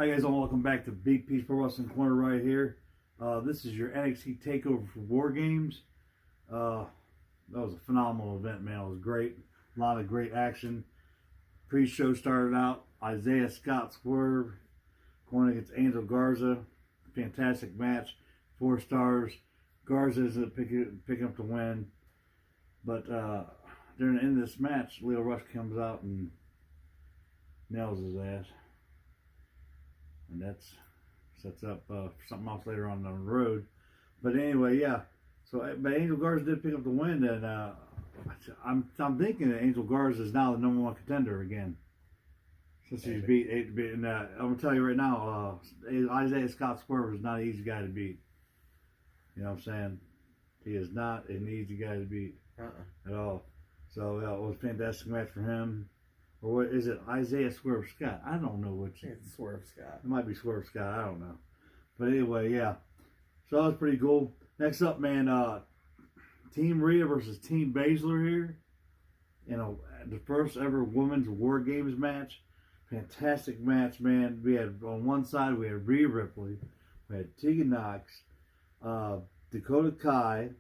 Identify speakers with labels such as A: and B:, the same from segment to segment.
A: Hi guys, and welcome back to Big Piece Pro Wrestling Corner right here. This is your NXT takeover for Wargames. That was a phenomenal event, man. It was great. A lot of great action. Pre-show started out Isaiah Scott Swerve going against Angel Garza. Fantastic match. 4 stars. Garza is picking up the win. But during the end of this match, Leo Rush comes out and nails his ass. And that sets up something else later on down the road. But anyway, yeah. So, but Angel Garza did pick up the win, and I'm thinking that Angel Garza is now the #1 contender again. Since he's beat, and I'm gonna tell you right now, Isaiah Scott Swerve is not an easy guy to beat. You know what I'm saying? He is not an easy guy to beat at all. So it was a fantastic match for him. Or what is it? Isaiah Swerve Scott? I don't know which.
B: It's Swerve Scott.
A: It might be Swerve Scott. I don't know. But anyway, yeah. So that was pretty cool. Next up, man, Team Rhea versus Team Baszler here. You know, the first ever women's War Games match. Fantastic match, man. We had on one side we had Rhea Ripley, we had Tegan Knox, Dakota Kai,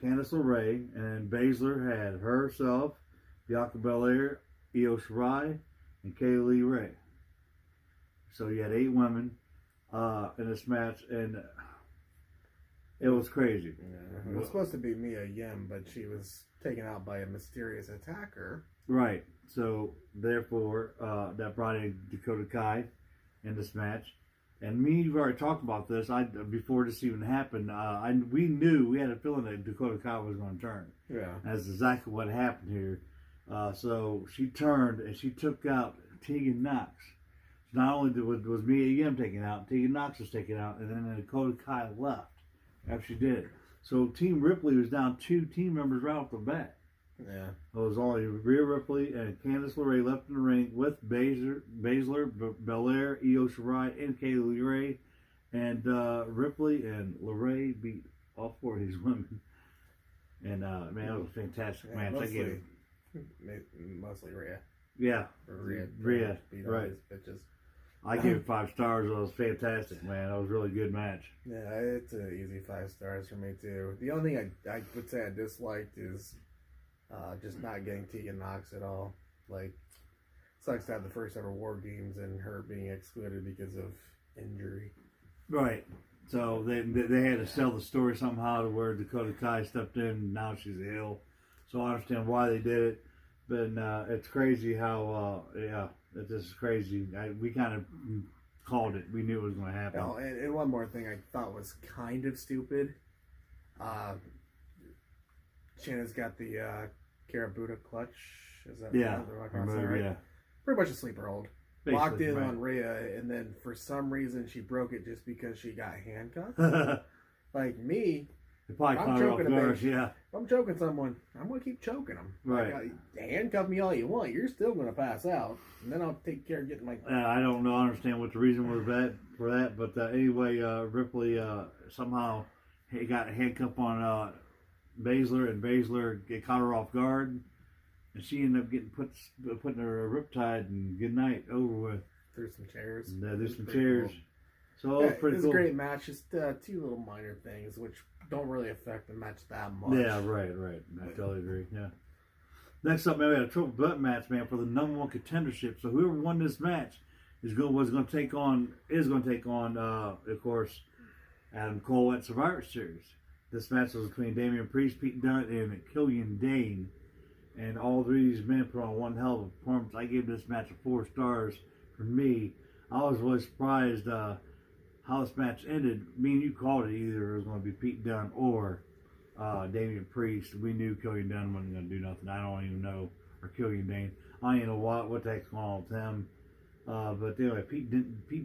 A: Candice LeRae, and Baszler had herself, Bianca Belair, Io Shirai, and Kaylee Ray. So you had 8 women in this match, and it was crazy.
B: Yeah, it was supposed to be Mia Yim, but she was taken out by a mysterious attacker.
A: Right. So therefore, that brought in Dakota Kai in this match. And me, you've already talked about this. Before this even happened, we had a feeling that Dakota Kai was going to turn.
B: Yeah,
A: that's exactly what happened here. So she turned and she took out Tegan Knox. So not only was Mia Yim taken out, Tegan Knox was taken out, and then Dakota Kai left after she did it. So Team Ripley was down 2 team members right off the bat.
B: Yeah.
A: It was only Rhea Ripley and Candice LeRae left in the ring with Baszler, Belair, Io Shirai, and Kaylee Ray. And Ripley and LeRae beat all 4 of these women. And man, it was a fantastic match.
B: Mostly Rhea.
A: Yeah, Rhea,
B: beat
A: right.
B: All these bitches.
A: I gave it 5 stars. It was fantastic, man. It was a really good match.
B: Yeah, it's an easy 5 stars for me too. The only thing I would say I disliked is just not getting Tegan Knox at all. Like, sucks to have the first ever War Games and her being excluded because of injury.
A: Right. So they had to sell the story somehow to where Dakota Kai stepped in and now she's ill. So I understand why they did it. But it's crazy how, this is crazy. We kind of called it. We knew it was going to happen.
B: Oh, and one more thing I thought was kind of stupid. Shannon's got the Karabuta clutch. Is that right? Yeah. Pretty much a sleeper hold.
A: Basically,
B: locked in
A: right.
B: on Rhea, and then for some reason she broke it just because she got handcuffed. Like me, I'm choking a bitch.
A: Yeah.
B: If I'm choking someone, I'm going to keep choking them.
A: Right.
B: Like, handcuff me all you want. You're still going to pass out. And then I'll take care of getting my...
A: I don't know. I understand what the reason was for that. But anyway, Ripley somehow he got a handcuff on Baszler, and Baszler caught her off guard. And she ended up getting putting her riptide and good night over with.
B: Through some chairs.
A: Through some chairs.
B: Cool.
A: So it was pretty cool.
B: It was a great match. Just 2 little minor things which don't really affect the match that much.
A: Yeah, right. I totally agree. Yeah. Next up, man, we had a triple threat match, man, for the #1 contendership. So whoever won this match is going to take on, of course, Adam Cole at Survivor Series. This match was between Damian Priest, Pete Dunne, and Killian Dane. And all 3 of these men put on one hell of a performance. I gave this match a 4 stars for me. I was really surprised how this match ended. Me and you called it either it was going to be Pete Dunne or Damian Priest. We knew Killian Dunne wasn't going to do nothing. I don't even know, or Killian Dane. I don't even know what the heck's going on with him. But anyway, Pete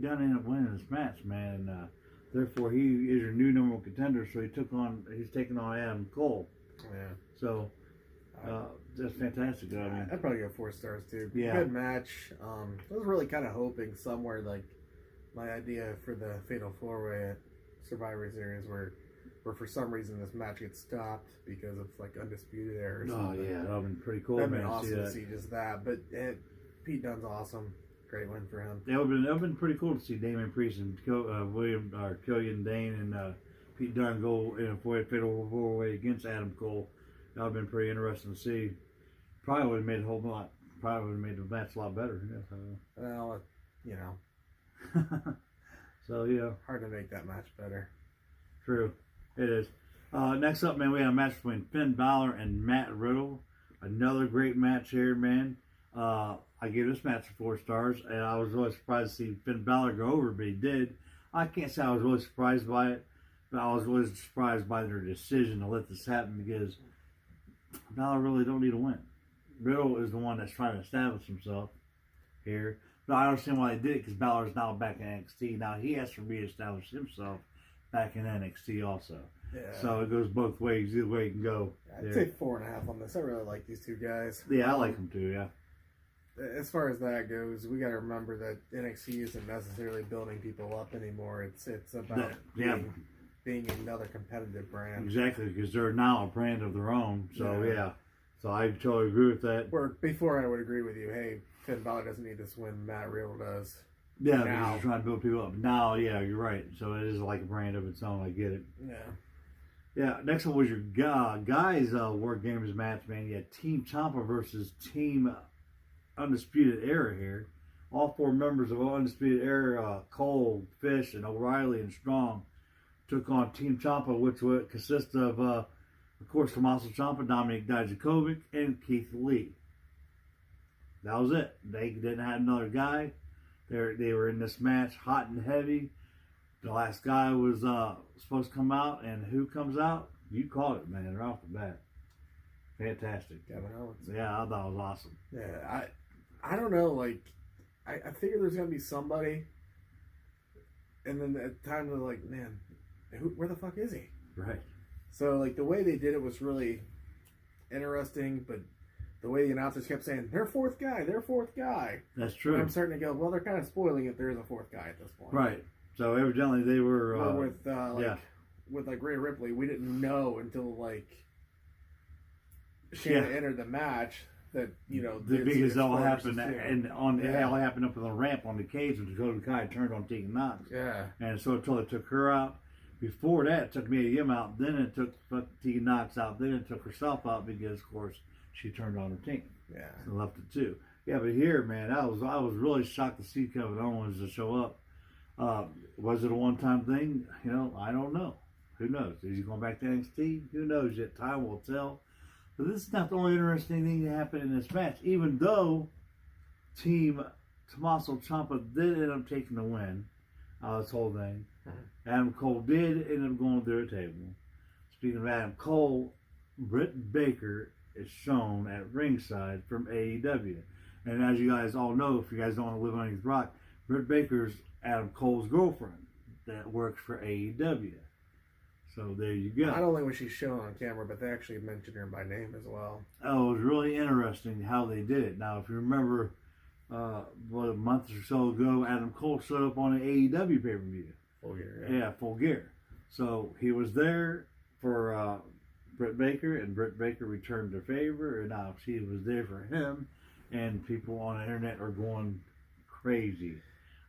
A: Dunne ended up winning this match, man. And, therefore, he is your new #1 contender. So he's taking on Adam Cole.
B: Yeah.
A: So that's fantastic. I mean,
B: I'd probably go 4 stars too.
A: Yeah.
B: Good match. I was really kind of hoping somewhere like my idea for the Fatal 4-Way at Survivor Series where for some reason this match gets stopped because of like Undisputed Era or something.
A: Oh yeah, that would have been pretty cool.
B: That'd been awesome to see just that. But Pete Dunne's awesome. great win for him.
A: It would have been pretty cool to see Damian Priest and Killian Dane and Pete Dunne go in a fatal four-way against Adam Cole. That would have been pretty interesting to see. Probably would have made a whole lot. Probably would have made the match a lot better. Yeah, so.
B: Well, you know.
A: So, yeah.
B: Hard to make that match better.
A: True. It is. Next up, man, we had a match between Finn Balor and Matt Riddle. Another great match here, man. I gave this match 4 stars, and I was really surprised to see Finn Balor go over, but he did. I can't say I was really surprised by it, but I was really surprised by their decision to let this happen because Balor really don't need to win. Riddle is the one that's trying to establish himself here. But I understand why they did it because Balor is now back in NXT. Now he has to reestablish himself back in NXT also. Yeah. So it goes both ways. Either way you can go.
B: I'd say 4.5 on this. I really like these two guys.
A: Yeah, I like them too, yeah.
B: As far as that goes, we got to remember that NXT isn't necessarily building people up anymore. It's about being another competitive brand.
A: Exactly, because they're now a brand of their own. So, yeah. So I totally agree with that.
B: Where before I would agree with you, hey, Finn Balor doesn't need this win, Matt Riddle does.
A: Yeah, because you're trying to build people up. Now, yeah, you're right. So it is like a brand of its own. I get it.
B: Yeah.
A: Yeah, next one was your guys' Wargames match, man. You had Team Ciampa versus Team Undisputed Era here. All 4 members of Undisputed Era, Cole, Fish, and O'Reilly and Strong, took on Team Ciampa, which would consist of course, Tommaso Ciampa, Dominic Dijakovic, and Keith Lee. That was it. They didn't have another guy. They were in this match hot and heavy. The last guy was supposed to come out, and who comes out? You called it, man, right off the bat. Fantastic.
B: Kevin Owens.
A: Yeah, I thought it was awesome.
B: Yeah, I don't know, like, I figured there's going to be somebody, and then at times I was like, man, where the fuck is he?
A: Right.
B: So, like, the way they did it was really interesting, but the way the announcers kept saying, their 4th guy.
A: That's true.
B: And I'm starting to go, well, they're kind of spoiling it. There is a 4th guy at this point.
A: Right. So, evidently, they were...
B: with Rhea Ripley, we didn't know until, like, Shayna entered the match that, you know...
A: Because it all happened, it all happened up on the ramp on the cage when Dakota Kai turned on Tegan Knox.
B: Yeah.
A: And so until it took her out. Before that, it took Mia Yim out. Then it took Tegan Knox out. Then it took herself out because, of course, she turned on her team.
B: Yeah.
A: And left it too. Yeah, but here, man, I was really shocked to see Kevin Owens to show up. Was it a one-time thing? You know, I don't know. Who knows? Is he going back to NXT? Who knows yet? Time will tell. But this is not the only interesting thing that happened in this match. Even though Team Tommaso Ciampa did end up taking the win out of this whole thing, Adam Cole did end up going through a table. Speaking of Adam Cole, Britt Baker is shown at ringside from AEW. And as you guys all know, if you guys don't want to live on his rock, Britt Baker's Adam Cole's girlfriend that works for AEW. So there you go.
B: Not only was she shown on camera, but they actually mentioned her by name as well.
A: Oh, it was really interesting how they did it. Now, if you remember, a month or so ago, Adam Cole showed up on an AEW pay-per-view.
B: Full Gear.
A: Yeah, Full Gear. So he was there for Britt Baker, and Britt Baker returned the favor, and now she was there for him, and people on the internet are going crazy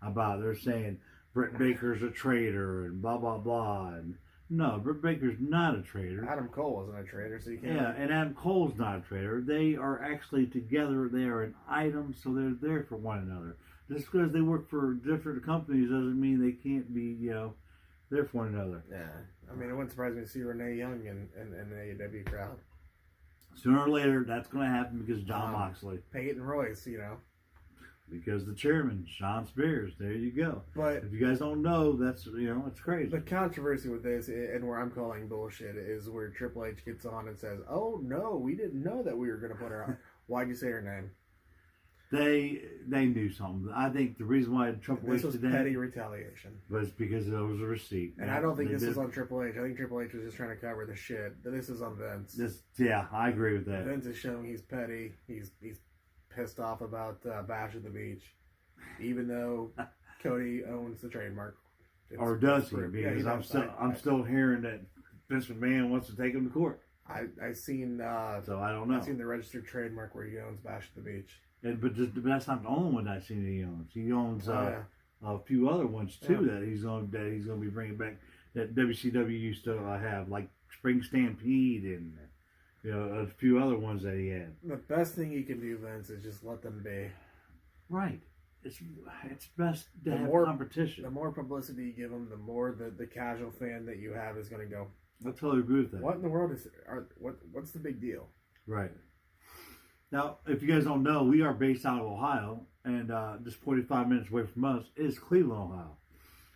A: about it. They're saying Britt Baker's a traitor and blah, blah, blah. And no, Britt Baker's not a traitor.
B: Adam Cole wasn't a traitor, so you can't...
A: Yeah, and Adam Cole's not a traitor. They are actually together. They are an item, so they're there for one another. Just because they work for different companies doesn't mean they can't be, there for one another.
B: Yeah. I mean, it wouldn't surprise me to see Renee Young in an AEW crowd.
A: Sooner or later, that's going to happen because John Moxley.
B: Peyton Royce,
A: Because the chairman, Sean Spears, there you go.
B: But
A: if you guys don't know, that's, it's crazy.
B: The controversy with this, and where I'm calling bullshit, is where Triple H gets on and says, oh, no, we didn't know that we were going to put her out. Why'd you say her name?
A: They knew something. I think the reason why Triple H
B: was
A: today
B: petty retaliation
A: was because there was a receipt.
B: And I don't think this is on Triple H. I think Triple H was just trying to cover the shit. This is on Vince.
A: I agree with that.
B: Vince is showing he's petty. He's pissed off about Bash at the Beach, even though Cody owns the trademark.
A: Or does he? Because I'm still hearing that Vince McMahon wants to take him to court.
B: I seen
A: so I don't know.
B: I've seen the registered trademark where he owns Bash at the Beach.
A: but that's not the only one I've seen he owns. He owns a few other ones too that he's going to be bringing back that WCW used to have, like Spring Stampede and a few other ones that he had.
B: The best thing you can do, Vince, is just let them be.
A: Right. It's best to have competition.
B: The more publicity you give them, the more the casual fan that you have is going to go.
A: I totally agree with that.
B: What in the world what's the big deal?
A: Right. Now, if you guys don't know, we are based out of Ohio, and just 45 minutes away from us is Cleveland, Ohio.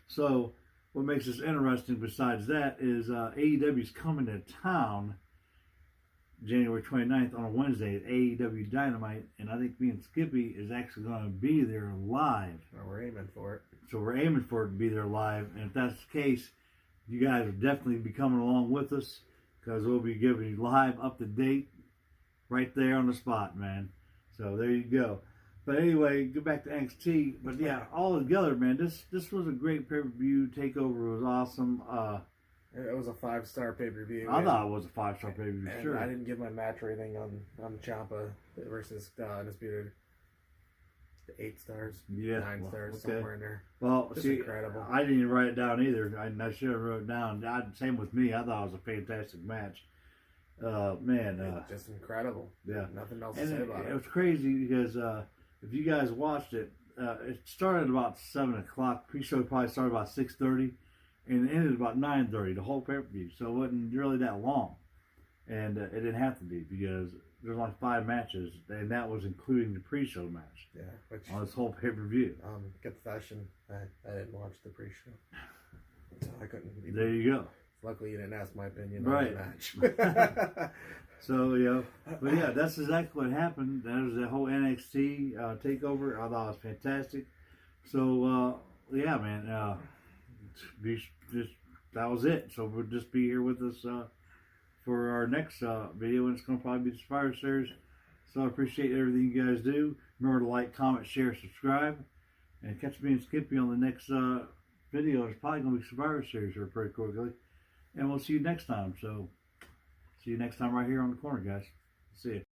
A: So, what makes this interesting besides that is AEW is coming to town January 29th on a Wednesday at AEW Dynamite, and I think me and Skippy is actually going to be there live.
B: Well, we're aiming for it.
A: So we're aiming for it to be there live, and if that's the case, you guys will definitely be coming along with us, because we'll be giving you live, up-to-date, right there on the spot, man. So there you go. But anyway, go back to NXT. But yeah, all together, man, this was a great pay-per-view. TakeOver was awesome.
B: It was a 5-star pay-per-view.
A: I thought it was a 5-star pay-per-view, sure.
B: I didn't give my match rating on Ciampa versus Undisputed 8 stars, 9 stars, somewhere in there.
A: Well,
B: just incredible.
A: I didn't even write it down either. I should have wrote it down. Same with me. I thought it was a fantastic match. Man.
B: Just incredible.
A: Yeah.
B: Nothing else to say about it.
A: It was crazy because if you guys watched it, it started about 7 o'clock. Pre-show probably started about 6:30. And it ended about 9:30, the whole pay-per-view. So it wasn't really that long. And it didn't have to be because there's like 5 matches, and that was including the pre-show match.
B: Yeah.
A: On this whole pay-per-view.
B: Confession, I didn't watch the pre-show. So I couldn't.
A: There you go.
B: Luckily, you didn't ask my opinion
A: on
B: the match.
A: So, but yeah, that's exactly what happened. That was the whole NXT takeover. I thought it was fantastic. So, yeah, man. That was it. So we'll just be here with us for our next video, and it's going to probably be the Survivor Series. So I appreciate everything you guys do. Remember to like, comment, share, subscribe, and catch me and Skippy on the next video. It's probably going to be Survivor Series here pretty quickly, and we'll see you next time. So see you next time right here on the corner, guys. See you.